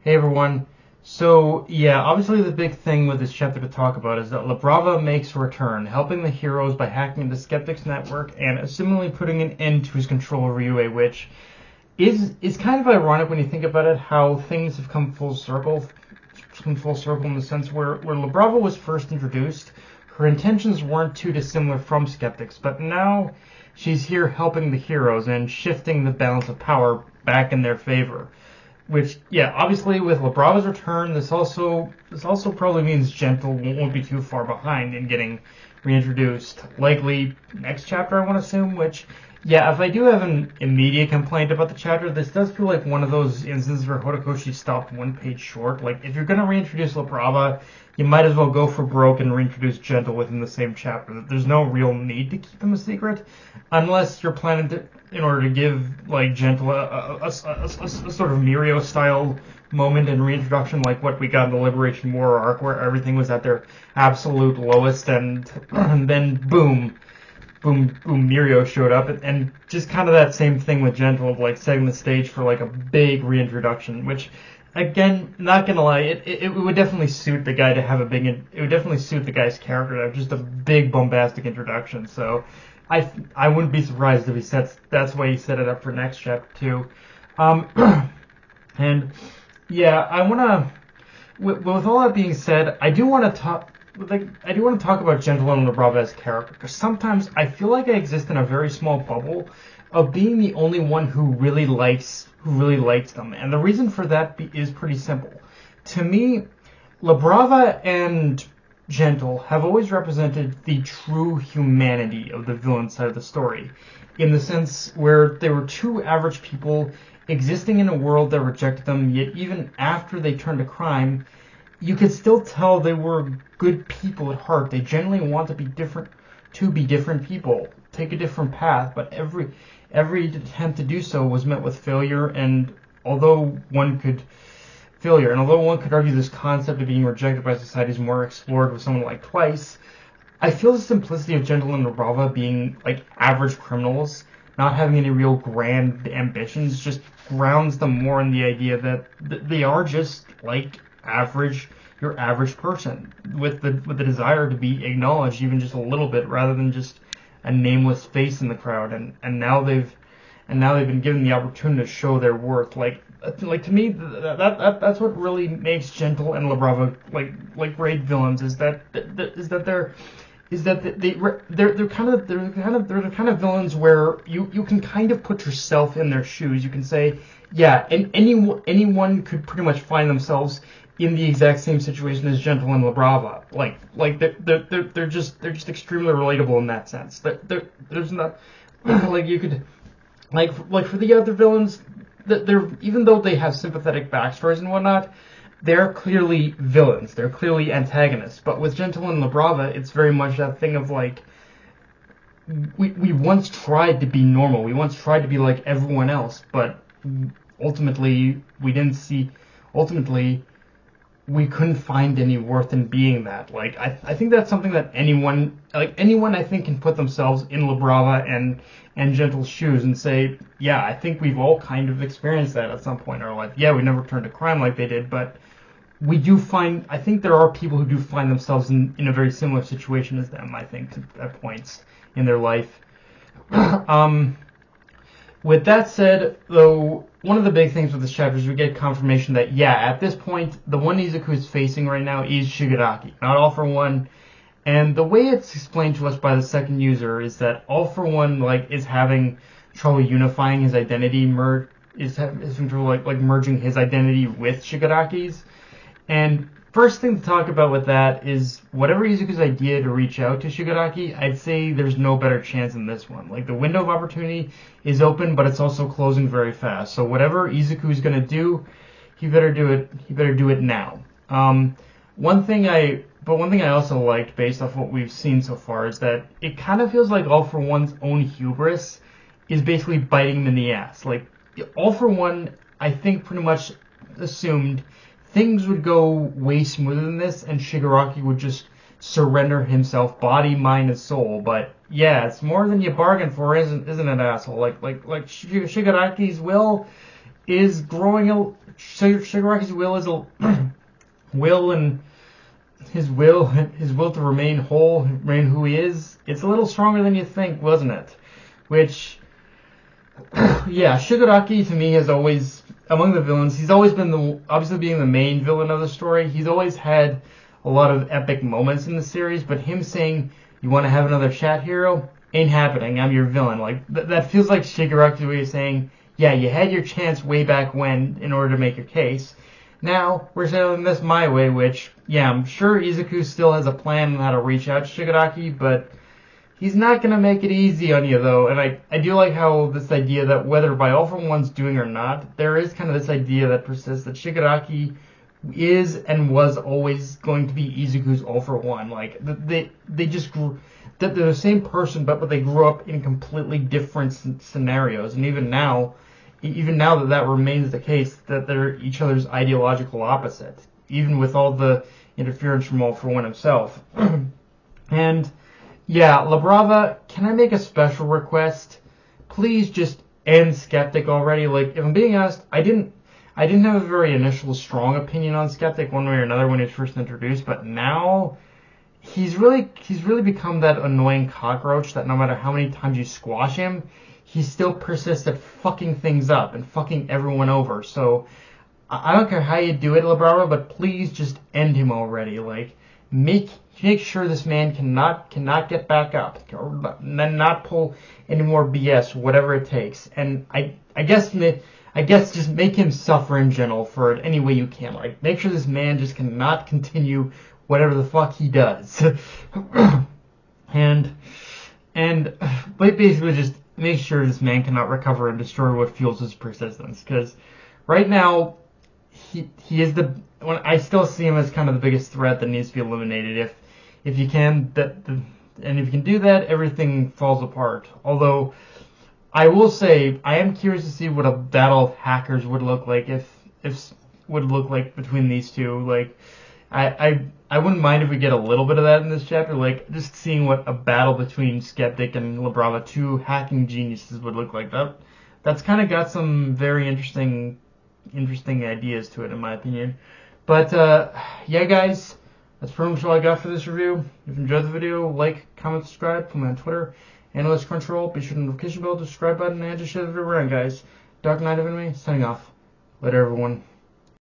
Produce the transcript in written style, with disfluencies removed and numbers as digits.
Hey everyone. So, yeah, obviously the big thing with this chapter to talk about is that Labrava makes a return, helping the heroes by hacking into Skeptic's network and assumingly putting an end to his control over UA, which is kind of ironic when you think about it, how things have come full circle in the sense where Labrava was first introduced, her intentions weren't too dissimilar from Skeptic's, but now she's here helping the heroes and shifting the balance of power back in their favor. Which, yeah, obviously with Labrava's return, this also probably means Gentle won't be too far behind in getting reintroduced. Likely next chapter, I want to assume. Which, yeah, if I do have an immediate complaint about the chapter, this does feel like one of those instances where Horikoshi stopped one page short. Like, if you're gonna reintroduce Labrava, you might as well go for broke and reintroduce Gentle within the same chapter. There's no real need to keep them a secret, unless you're planning to, in order to give like Gentle a sort of Mirio-style moment and reintroduction, like what we got in the Liberation War arc, where everything was at their absolute lowest, and then boom, Mirio showed up, and just kind of that same thing with Gentle, of like setting the stage for like a big reintroduction, which, again, not gonna lie, it would definitely suit the guy to have it would definitely suit the guy's character to have just a big bombastic introduction. So I wouldn't be surprised if that's why he set it up for next chapter too. And yeah, I wanna, with all that being said, I do want to talk about Gentle and Labrava as character, because sometimes I feel like I exist in a very small bubble of being the only one who really likes them, and the reason for that is pretty simple. To me, Labrava and Gentle have always represented the true humanity of the villain side of the story, in the sense where they were two average people existing in a world that rejected them, yet even after they turned to crime, you could still tell they were good people at heart. They genuinely want to be different people, take a different path, but every attempt to do so was met with failure, and although one could argue this concept of being rejected by society is more explored with someone like Twice, I feel the simplicity of Gentle and Labrava being like average criminals, not having any real grand ambitions, just grounds them more in the idea that they are just like your average person with the desire to be acknowledged even just a little bit, rather than just a nameless face in the crowd. And now they've been given the opportunity to show their worth. Like to me, that's what really makes Gentle and Labrava like great villains, is that they're the kind of villains where you can kind of put yourself in their shoes. You can say, yeah, and anyone could pretty much find themselves in the exact same situation as Gentle and Labrava. Like they're just extremely relatable in that sense. There's not like you could like for the other villains, they're, even though they have sympathetic backstories and whatnot, they're clearly villains. They're clearly antagonists. But with Gentle and Labrava, it's very much that thing of like, we once tried to be normal. We once tried to be like everyone else, but ultimately we couldn't find any worth in being that. Like, I think that's something that anyone I think can put themselves in Labrava and Gentle's shoes and say, yeah, I think we've all kind of experienced that at some point in our life. Yeah, we never turned to crime like they did, but I think there are people who do find themselves in a very similar situation as them, I think, at points in their life. With that said, though, one of the big things with this chapter is we get confirmation that, yeah, at this point, the one Izuku is facing right now is Shigaraki, not All For One. And the way it's explained to us by the second user is that All For One is having trouble unifying his identity, is having trouble merging his identity with Shigaraki's. And first thing to talk about with that is whatever Izuku's idea to reach out to Shigaraki, I'd say there's no better chance than this one. Like, the window of opportunity is open, but it's also closing very fast. So whatever Izuku's gonna do, he better do it now. One thing I also liked, based off what we've seen so far, is that it kind of feels like All For One's own hubris is basically biting him in the ass. Like, All For One, I think, pretty much assumed things would go way smoother than this, and Shigaraki would just surrender himself, body, mind, and soul. But yeah, it's more than you bargained for, isn't it, asshole? Like Shigaraki's will is growing Shigaraki's will is a will, and his will to remain whole, remain who he is. It's a little stronger than you think, wasn't it? Which, yeah, Shigaraki to me has always, among the villains, he's always been obviously being the main villain of the story. He's always had a lot of epic moments in the series, but him saying, "You want to have another chat, hero?" Ain't happening. I'm your villain. Like that feels like Shigaraki's way of saying, "Yeah, you had your chance way back when in order to make your case. Now we're sailing this my way." Which, yeah, I'm sure Izuku still has a plan on how to reach out to Shigaraki, but he's not gonna make it easy on you though. And I do like how this idea that whether by All for One's doing or not, there is kind of this idea that persists that Shigaraki is and was always going to be Izuku's All for One. Like they just grew. That they're the same person, but they grew up in completely different scenarios, and even now that remains the case, that they're each other's ideological opposite, even with all the interference from All for One himself. And yeah, La Brava, can I make a special request? Please just end Skeptic already. Like, if I'm being honest, I didn't have a very initial strong opinion on Skeptic one way or another when he was first introduced, but now he's really become that annoying cockroach that no matter how many times you squash him, he still persists at fucking things up and fucking everyone over. So I don't care how you do it, La Brava, but please just end him already. Like, make sure this man cannot get back up, or not pull any more BS, whatever it takes. And I guess just make him suffer in general for it any way you can. Like, make sure this man just cannot continue whatever the fuck he does. and basically just make sure this man cannot recover and destroy what fuels his persistence. Because right now, he is I still see him as kind of the biggest threat that needs to be eliminated. If you can, and if you can do that, everything falls apart. Although, I will say, I am curious to see what a battle of hackers would look like between these two. Like, I wouldn't mind if we get a little bit of that in this chapter, like just seeing what a battle between Skeptic and La Brava, two hacking geniuses, would look like. That's kind of got some very interesting ideas to it, in my opinion. But yeah, guys, that's pretty much all I got for this review. If you enjoyed the video, like, comment, subscribe. Follow me on Twitter, Analyst Control. Be sure to notification bell, the subscribe button, and just share the video around, guys. Dark Knight of Enemy, signing off. Later, everyone.